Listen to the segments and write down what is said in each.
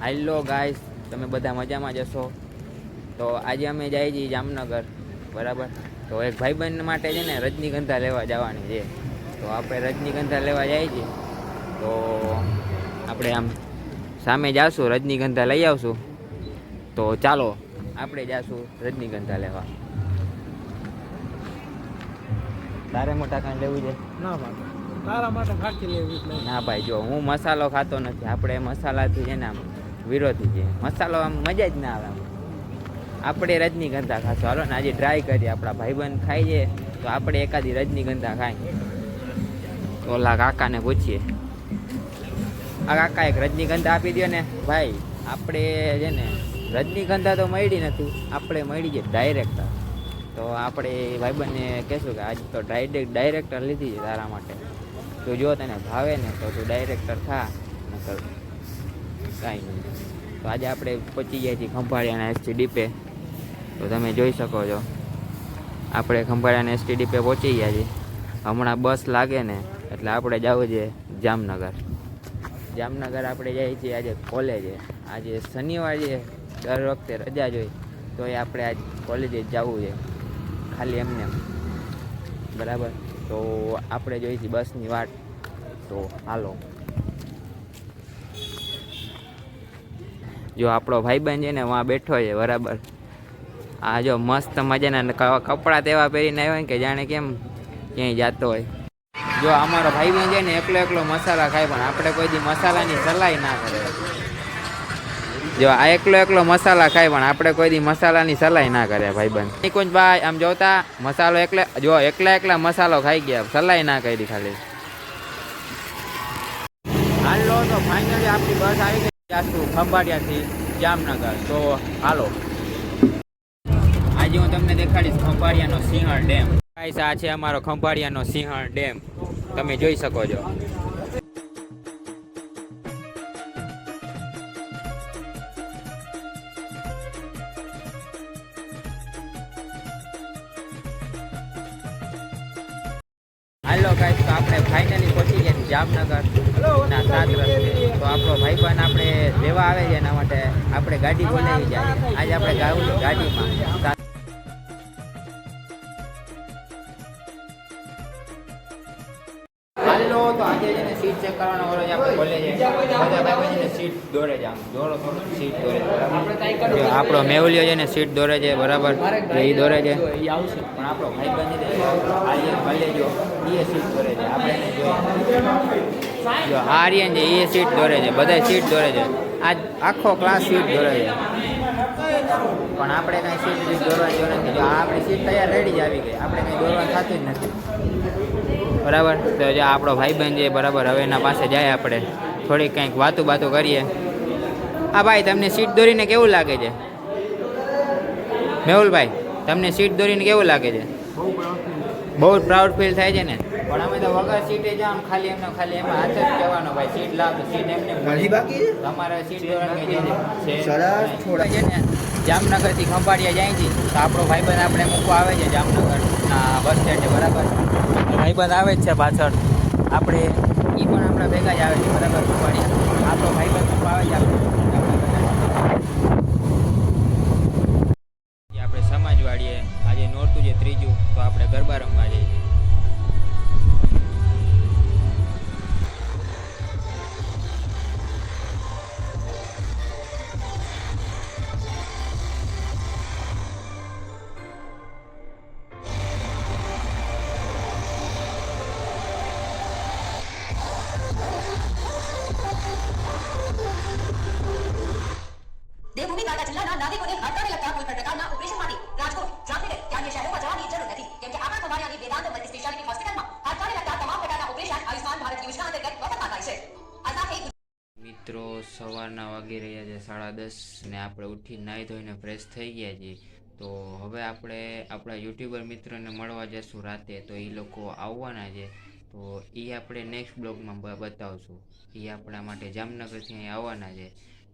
હાલો guys, તમે બધા મજામાં જશો. તો આજે અમે જઈએ છીએ જામનગર, બરાબર. તો એક ભાઈબંધ માટે છે ને રજનીગંધા લેવા જવાની છે. તો આપણે રજનીગંધા લેવા જઈએ છીએ. તો આપણે આમ સામે જાશું, રજનીગંધા લઈ આવશું. તો ચાલો આપણે જાશું રજનીગંધા લેવા. તારે મોટા કાંઈ લેવું છે? ના ભાઈ, તારા માટે ખાકી લેવી. ના ભાઈ, જો હું મસાલો ખાતો નથી. આપણે મસાલાથી છે ને આમ વિરોધી છે. મસાલો આમ મજા જ ના આવે. આપણે રજનીગંધા ખાશું. હાલો ને આજે ટ્રાય કરીએ. આપણા ભાઈબંધ ખાઈ છે તો આપણે એકાદી રજનીગંધા ખાઈ. તો ઓલા કાકાને પૂછીએ. આ કાકા એક રજનીગંધા આપી દો ને ભાઈ. આપણે છે ને રજનીગંધા તો મળી નથી, આપણે મળી છે ડાયરેક્ટર. તો આપણે ભાઈબંધને કહેશું કે આજે તો ડાયરેક્ટર લીધી છે તારા માટે. તો જો તને ભાવે ને તો તું ડાયરેક્ટર થા, નકર કાંઈ નહીં. તો આજે આપણે પહોંચી ગયા છીએ ખંભાળિયાના એસટી ડીપે. તો તમે જોઈ શકો છો આપણે ખંભાળિયાના એસટી ડીપે પહોંચી ગયા છીએ. હમણાં બસ લાગે ને એટલે આપણે જવું છે જામનગર. જામનગર આપણે જઈએ છીએ આજે કોલેજે. આજે શનિવાર છે, દર વખતે રજા જ હોય તો એ આપણે આજ કોલેજે જવું છે ખાલી એમને, બરાબર. તો આપણે જોઈએ છીએ બસની વાટ. તો હાલો. જો આપણો ભાઈબંધ છે ને વहाँ બેઠો છે, બરાબર. આ જો મસ્ત મજાના કપડાં તેવા પહેરીને આવ્યો કે જાણે કેમ ક્યાંય જતો હોય. જો અમારો ભાઈબંધ છે ને એકલો મસાલા ખાય, પણ આપણે કોઈ દી મસાલાની સલાહ ના કરે. જો આ એકલો મસાલા ખાય, પણ આપણે કોઈ દી મસાલાની સલાહ ના કરે ભાઈબંધ. નિકુંજ ભાઈ આમ જોતા મસાલો એકલા મસાલો ખાઈ ગયા, સલાહ ના કરી ખાલી. હાલો તો ફાઇનલી આપણી બસ આવી ગઈ જાશું ખંભાળિયાથી જામનગર. તો હાલો આજે હું તમને દેખાડીશ ખંભાળિયાનો સિંહણ ડેમ. ગાઈસ, આ છે અમારો ખંભાળિયાનો સિંહણ ડેમ, તમે જોઈ શકો છો. હાલો ગાઈસ, તો આપણે ફાઇનલી પહોંચી ગયા જામનગર ના 7 રસ્તે. તો આપણો ભાઈબંધ આપણે લેવા આવે છે, એના માટે આપણે ગાડી બોલાવી જાય. આજે આપણે ગાવું છે ગાડીમાં. હાલો તો આજે જેને સીટ ચેક કરવાનો હોય છે આપણે કોલેજ બધા ભાઈબંધને સીટ દોરે છે. આમ દોરો થોડું સીટ દોરે છે, બરાબર. આપણો મેવલિયો છે ને સીટ દોરે છે, બરાબર. એ દોરે છે, પણ આપણો ભાઈબંધ છે આજે ભલે જો એ સીટ દોરે છે. આપણે જો આર્યન છે એ સીટ દોરે છે, બધા સીટ દોરે છે. આજ આખો ક્લાસ સીટ દોરે છે, પણ આપણે કાંઈ સીટ દોરવાની જરૂર નથી. જો આપણી સીટ તૈયાર રેડી જ આવી ગઈ, આપણે કંઈ દોરવાનું થતું જ નથી, બરાબર. તો જો આપણો ભાઈબંધ છે, બરાબર. હવે એના પાસે જાય આપણે, થોડીક કંઈક વાતું કરીએ. હા ભાઈ, તમને સીટ દોરીને કેવું લાગે છે? મેહુલભાઈ, તમને સીટ દોરીને કેવું લાગે છે? બહુ પ્રાઉડ ફીલ થાય છે ને. પણ અમે તો વગર સીટે જામ, ખાલી એમાં હાથ જ કહેવાનો ભાઈ સીટ લાવ તો સીટ એમને તમારે સીટ દોરવાની છે ને. જામનગરથી ખંભાળિયા જાય છે તો આપણો ભાઈબંધ આપણે મૂકવા આવે છે જામનગર ના બસ સ્ટેન્ડે, બરાબર. ભાઈબંધ આવે જ છે પાછળ, આપણે એ પણ આપણા ભેગા જ આવે છે, બરાબર. ખંભાળિયા આપણો ભાઈબંધ મૂકવા આવે છે આપણે સમાજવાડીએ. આજે નોરતું છે 3જું, તો આપણે ગરબા રમવા જઈએ છીએ. દેવભૂમિ કાંઠા જિલ્લાના નાગરિકોને હડતાળે લગતા કોઈ પણ પ્રકારના ઓપરેશન માટે રાજકોટ, જામનગર કે અન્ય શહેરોમાં જવાની જરૂર નથી, કેમ કે આપણા ખંભાળિયાની વેદાંત મલ્ટી સ્પેશિયાલિટી હોસ્પિટલમાં હડતાળે લગતા તમામ પ્રકારના ઓપરેશન આયુષ્માન ભારત યોજના અંતર્ગત મફતમાં થાય છે. આ સાથે મિત્રો સવારના વાગી રહ્યા છે 10:30 ને આપણે ઉઠી નાહી ધોઈને ફ્રેશ થઈ ગયા છીએ. તો હવે આપણે આપણા યુટ્યુબર મિત્રોને મળવા જશું રાતે. તો એ લોકો આવવાના છે, તો એ આપણે નેક્સ્ટ બ્લોગમાં બતાવશું. એ આપણા માટે જામનગરથી અહીં આવવાના છે.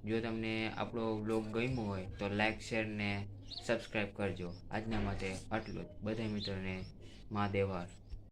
જો તમને આપણો બ્લોગ ગમ્યો હોય તો લાઈક, શેર ને સબસ્ક્રાઈબ કરજો. આજના માટે આટલું જ. બધા મિત્રોને મહાદેવ હર.